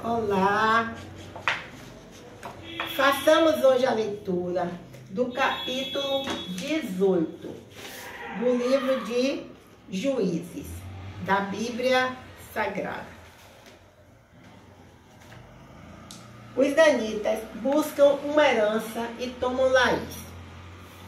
Olá! Façamos hoje a leitura do capítulo 18 do livro de Juízes, da Bíblia Sagrada. Os danitas buscam uma herança e tomam Laís.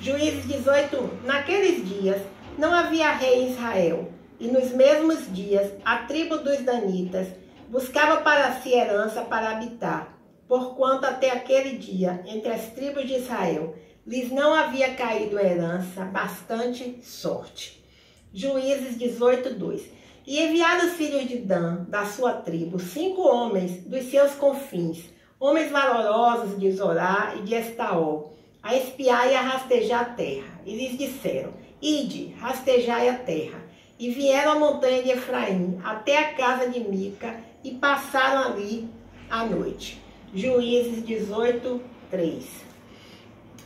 Juízes 18:1. Naqueles dias não havia rei em Israel, e nos mesmos dias a tribo dos danitas buscava para si herança para habitar, porquanto até aquele dia, entre as tribos de Israel, lhes não havia caído herança, bastante sorte. Juízes 18:2. E enviaram os filhos de Dan, da sua tribo, 5 homens dos seus confins, homens valorosos de Zorá e de Estaol, a espiar e a rastejar a terra. E lhes disseram: Ide, rastejai a terra. E vieram à montanha de Efraim, até a casa de Mica, e passaram ali a noite. Juízes 18:3.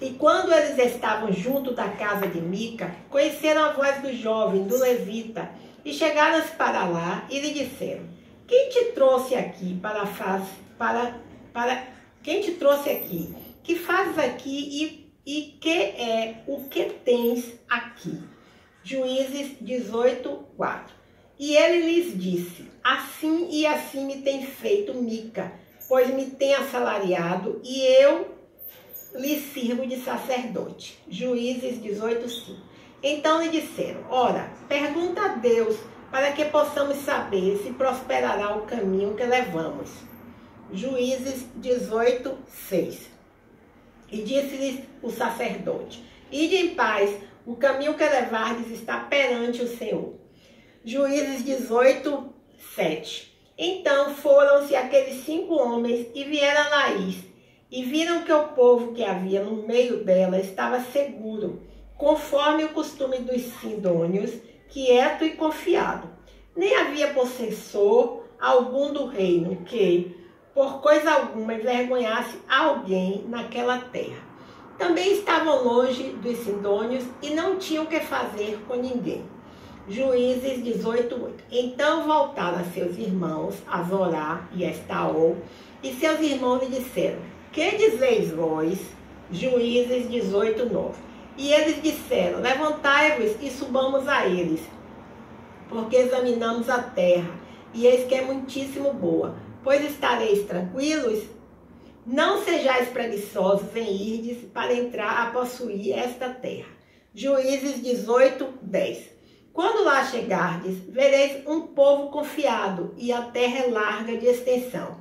E quando eles estavam junto da casa de Mica, conheceram a voz do jovem, do levita, e chegaram-se para lá e lhe disseram: Quem te trouxe aqui quem te trouxe aqui? Que fazes aqui e que é o que tens aqui? Juízes 18:4. E ele lhes disse: Assim e assim me tem feito Mica, pois me tem assalariado e eu lhe sirvo de sacerdote. Juízes 18:5. Então lhe disseram: Ora, pergunta a Deus, para que possamos saber se prosperará o caminho que levamos. Juízes 18:6. E disse-lhes o sacerdote: Ide em paz, o caminho que levardes está perante o Senhor. Juízes 18:7. Então foram-se aqueles 5 homens e vieram a Laís, e viram que o povo que havia no meio dela estava seguro, conforme o costume dos sidônios, quieto e confiado. Nem havia possessor algum do reino que, por coisa alguma, envergonhasse alguém naquela terra. Também estavam longe dos sidônios e não tinham o que fazer com ninguém. Juízes 18:8. Então voltaram a seus irmãos, a Zorá e a Estaol, e seus irmãos lhe disseram: Que dizeis vós? Juízes 18:9. E eles disseram: Levantai-vos e subamos a eles, porque examinamos a terra, e eis que é muitíssimo boa. Pois estareis tranquilos? Não sejais preguiçosos em irdes para entrar a possuir esta terra. Juízes 18:10. Quando lá chegardes, vereis um povo confiado, e a terra é larga de extensão,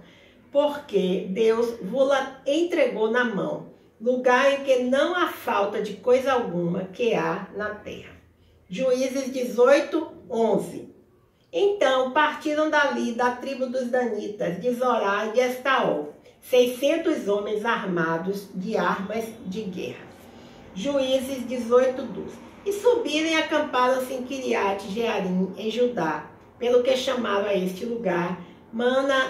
porque Deus vos-la entregou na mão, lugar em que não há falta de coisa alguma que há na terra. Juízes 18:11. Então partiram dali da tribo dos danitas, de Zorá e de Estaol, 600 homens armados de armas de guerra. Juízes 18:12. E subiram e acamparam-se em Kiriate Jearim, em Judá, pelo que chamaram a este lugar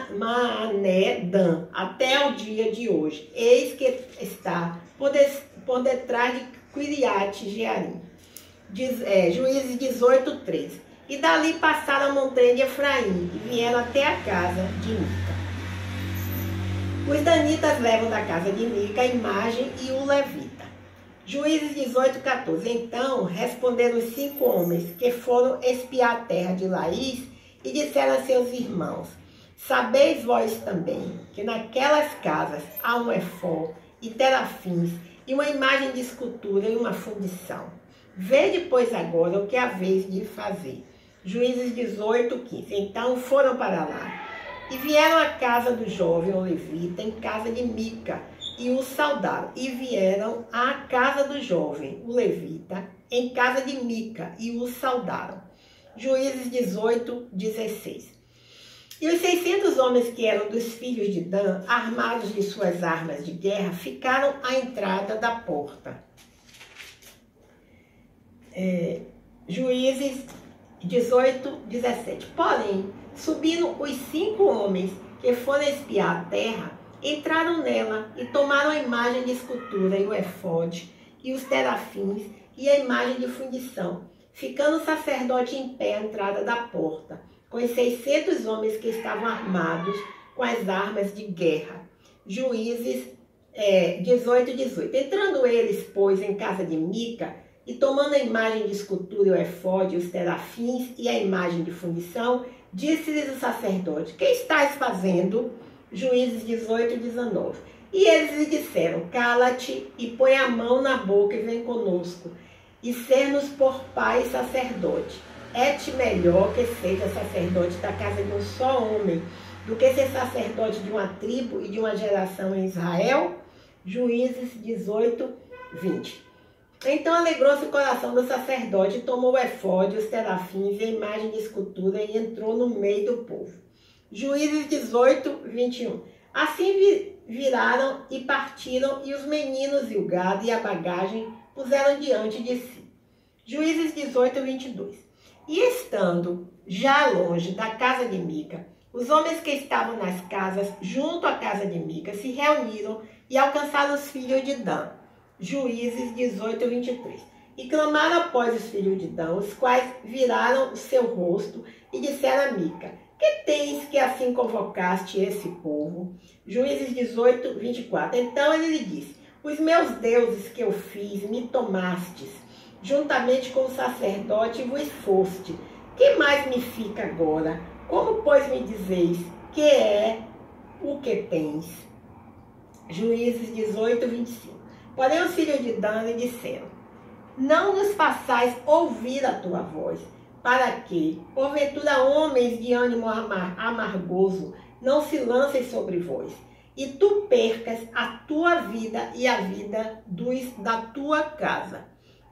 Maané-Dan, até o dia de hoje. Eis que está por detrás de Kiriate Jearim. Juízes 18:13. E dali passaram a montanha de Efraim, e vieram até a casa de Mica. Os danitas levam da casa de Mica a imagem e o levita. Juízes 18:14. Então responderam os 5 homens que foram espiar a terra de Laís e disseram a seus irmãos: Sabeis vós também que naquelas casas há um efó e terafins e uma imagem de escultura e uma fundição. Vede, pois, agora o que haveis de fazer. Juízes 18:15. Então foram para lá e vieram à casa do jovem o levita, em casa de Mica, e o saudaram. E vieram à casa do jovem o levita, em casa de Mica, e o saudaram. Juízes 18:16. E os 600 homens que eram dos filhos de Dan, armados de suas armas de guerra, ficaram à entrada da porta. Juízes 18:17. Porém, subindo os 5 homens que foram espiar a terra, entraram nela e tomaram a imagem de escultura e o efode e os terafins e a imagem de fundição, ficando o sacerdote em pé à entrada da porta, com os 600 homens que estavam armados com as armas de guerra. Juízes 18:18. Entrando eles, pois, em casa de Mica, e tomando a imagem de escultura e o efode, os terafins e a imagem de fundição, disse-lhes o sacerdote: que estáis fazendo? Juízes 18:19. E eles lhe disseram: cala-te e põe a mão na boca e vem conosco, e ser-nos por pai e sacerdote. É-te melhor que seja sacerdote da casa de um só homem, do que ser sacerdote de uma tribo e de uma geração em Israel? Juízes 18:20. Então alegrou-se o coração do sacerdote, tomou o efode, os terafins e a imagem de escultura e entrou no meio do povo. Juízes 18:21. Assim viraram e partiram, e os meninos e o gado e a bagagem puseram diante de si. Juízes 18:22. E estando já longe da casa de Mica, os homens que estavam nas casas junto à casa de Mica se reuniram e alcançaram os filhos de Dan. Juízes 18:23. E clamaram após os filhos de Dan, os quais viraram o seu rosto e disseram a Mica: que tens que assim convocaste esse povo? Juízes 18:24. Então ele lhe disse: os meus deuses que eu fiz me tomastes, juntamente com o sacerdote vos foste. Que mais me fica agora? Como, pois, me dizeis que é o que tens? Juízes 18:25. Porém os filhos de Dan lhe disseram: não nos façais ouvir a tua voz, para que, porventura, homens de ânimo amargoso não se lancem sobre vós, e tu percas a tua vida e a vida da tua casa.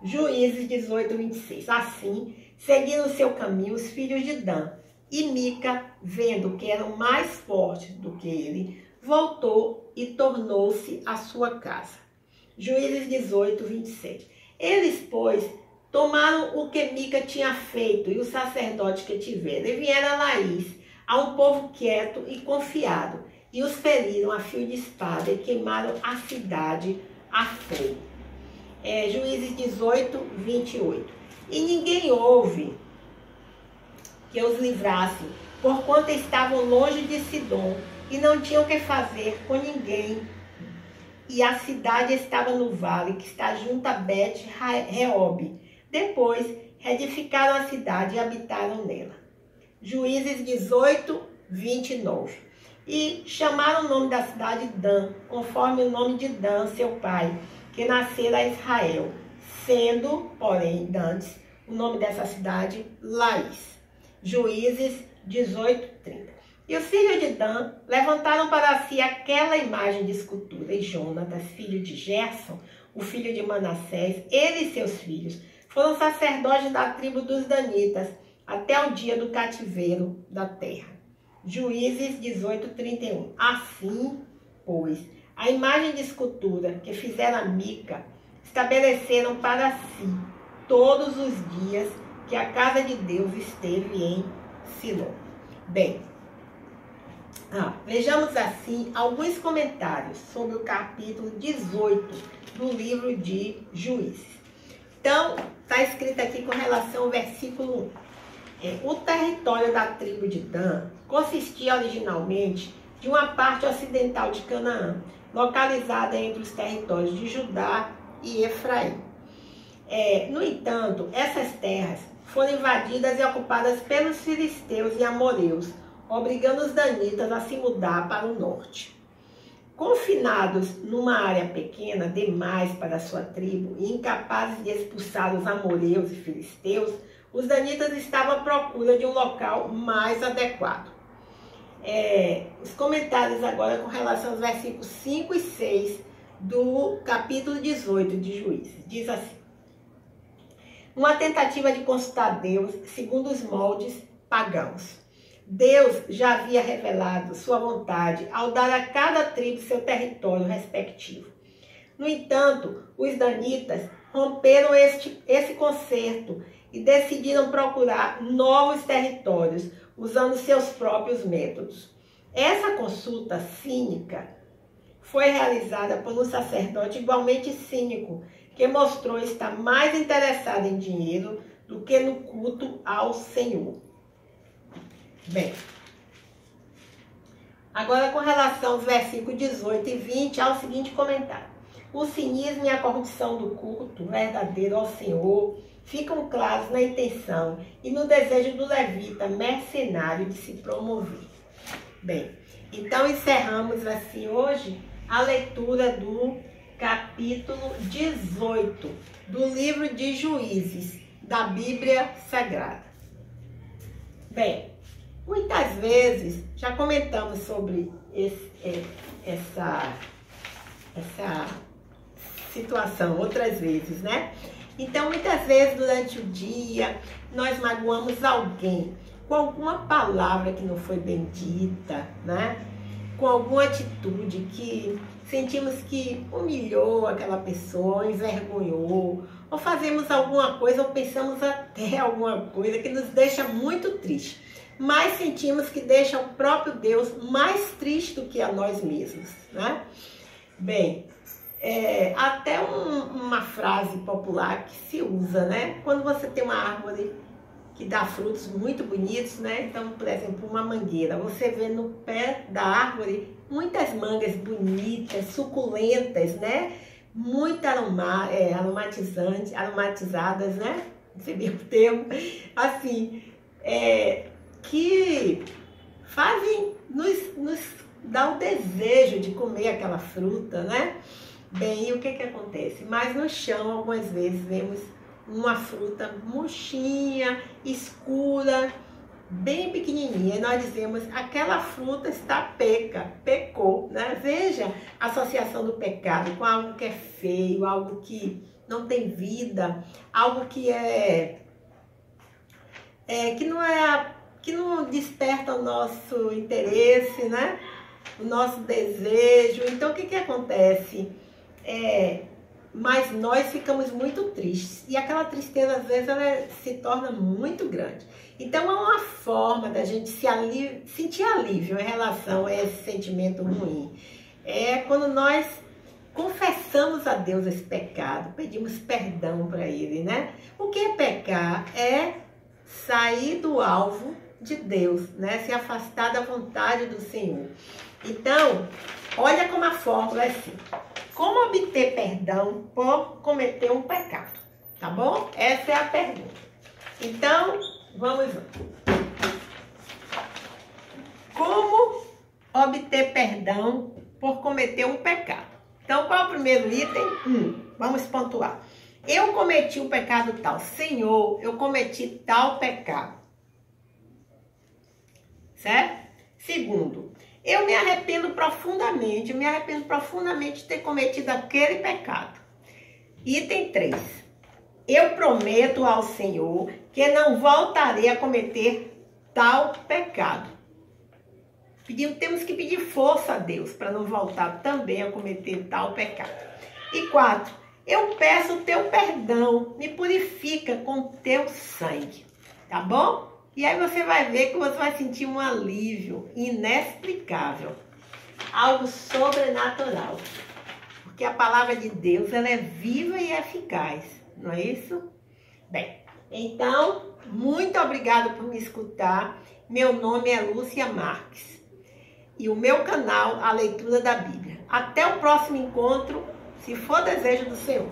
Juízes 18:26. Assim, seguiram o seu caminho os filhos de Dan, e Mica, vendo que eram mais fortes do que ele, voltou e tornou-se à sua casa. Juízes 18:27. Eles, pois, tomaram o que Mica tinha feito e o sacerdote que tivera, e vieram a Laís, a um povo quieto e confiado, e os feriram a fio de espada e queimaram a cidade a fogo. Juízes 18:28. E ninguém houve que os livrasse, porquanto estavam longe de Sidom, e não tinham o que fazer com ninguém. E a cidade estava no vale, que está junto a Bet-Reob. Depois, reedificaram a cidade e habitaram nela. Juízes 18:29. E chamaram o nome da cidade Dan, conforme o nome de Dan, seu pai, que nascera a Israel, sendo, porém, dantes, o nome dessa cidade, Laís. Juízes 18:30. E os filhos de Dan levantaram para si aquela imagem de escultura, e Jonatas, filho de Gerson, o filho de Manassés, ele e seus filhos, foram sacerdotes da tribo dos Danitas, até o dia do cativeiro da terra. Juízes 18:31. Assim, pois, a imagem de escultura que fizeram a Mica, estabeleceram para si todos os dias que a casa de Deus esteve em Siló. Bem, vejamos assim alguns comentários sobre o capítulo 18 do livro de Juízes. Então, está escrito aqui com relação ao versículo 1. O território da tribo de Dan consistia originalmente de uma parte ocidental de Canaã, localizada entre os territórios de Judá e Efraim. No entanto, essas terras foram invadidas e ocupadas pelos filisteus e amoreus, obrigando os danitas a se mudar para o norte. Confinados numa área pequena demais para sua tribo e incapazes de expulsar os amoreus e filisteus, os danitas estavam à procura de um local mais adequado. Os comentários agora com relação aos versículos 5 e 6 do capítulo 18 de Juízes. Diz assim: uma tentativa de consultar Deus segundo os moldes pagãos. Deus já havia revelado sua vontade ao dar a cada tribo seu território respectivo. No entanto, os danitas romperam esse concerto e decidiram procurar novos territórios, usando seus próprios métodos. Essa consulta cínica foi realizada por um sacerdote igualmente cínico, que mostrou estar mais interessado em dinheiro do que no culto ao Senhor. Bem, Agora, com relação aos versículos 18 e 20, há o seguinte comentário. O cinismo e a corrupção do culto verdadeiro ao Senhor ficam claros na intenção e no desejo do levita mercenário de se promover. Bem, então encerramos assim hoje a leitura do capítulo 18 do livro de Juízes, da Bíblia Sagrada. Bem, muitas vezes já comentamos sobre essa situação, outras vezes, né? Então, muitas vezes durante o dia, nós magoamos alguém com alguma palavra que não foi bem dita, né? Com alguma atitude que sentimos que humilhou aquela pessoa, envergonhou, ou fazemos alguma coisa, ou pensamos até alguma coisa que nos deixa muito triste, mas sentimos que deixa o próprio Deus mais triste do que a nós mesmos, né? Bem, até uma frase popular que se usa, né? Quando você tem uma árvore que dá frutos muito bonitos, né? Então, por exemplo, uma mangueira, você vê no pé da árvore muitas mangas bonitas, suculentas, né? Muito aromatizadas, né? Não sei bem o termo, assim, que fazem nos dar o desejo de comer aquela fruta, né? Bem, e o que acontece? Mas no chão, algumas vezes, vemos uma fruta murchinha, escura, bem pequenininha. E nós dizemos, aquela fruta está pecou, né? Veja a associação do pecado com algo que é feio, algo que não tem vida, algo que que não desperta o nosso interesse, né? O nosso desejo. Então, o que acontece? Mas nós ficamos muito tristes. E aquela tristeza, às vezes, ela se torna muito grande. Então, é uma forma da gente sentir alívio em relação a esse sentimento ruim. É quando nós confessamos a Deus esse pecado, pedimos perdão para Ele, né? O que é pecar? É sair do alvo de Deus, né? Se afastar da vontade do Senhor. Então, olha como a fórmula é assim. Como obter perdão por cometer um pecado? Tá bom? Essa é a pergunta. Então, vamos lá. Como obter perdão por cometer um pecado? Então, qual é o primeiro item? Vamos pontuar. Eu cometi um pecado tal. Senhor, eu cometi tal pecado. Certo? Segundo, eu me arrependo profundamente de ter cometido aquele pecado. Item 3. Eu prometo ao Senhor que não voltarei a cometer tal pecado. Temos que pedir força a Deus para não voltar também a cometer tal pecado. E 4. Eu peço o teu perdão, me purifica com teu sangue. Tá bom? E aí você vai ver que você vai sentir um alívio inexplicável. Algo sobrenatural. Porque a palavra de Deus, ela é viva e eficaz. Não é isso? Bem, então, muito obrigada por me escutar. Meu nome é Lúcia Marques. E o meu canal, A Leitura da Bíblia. Até o próximo encontro, se for desejo do Senhor.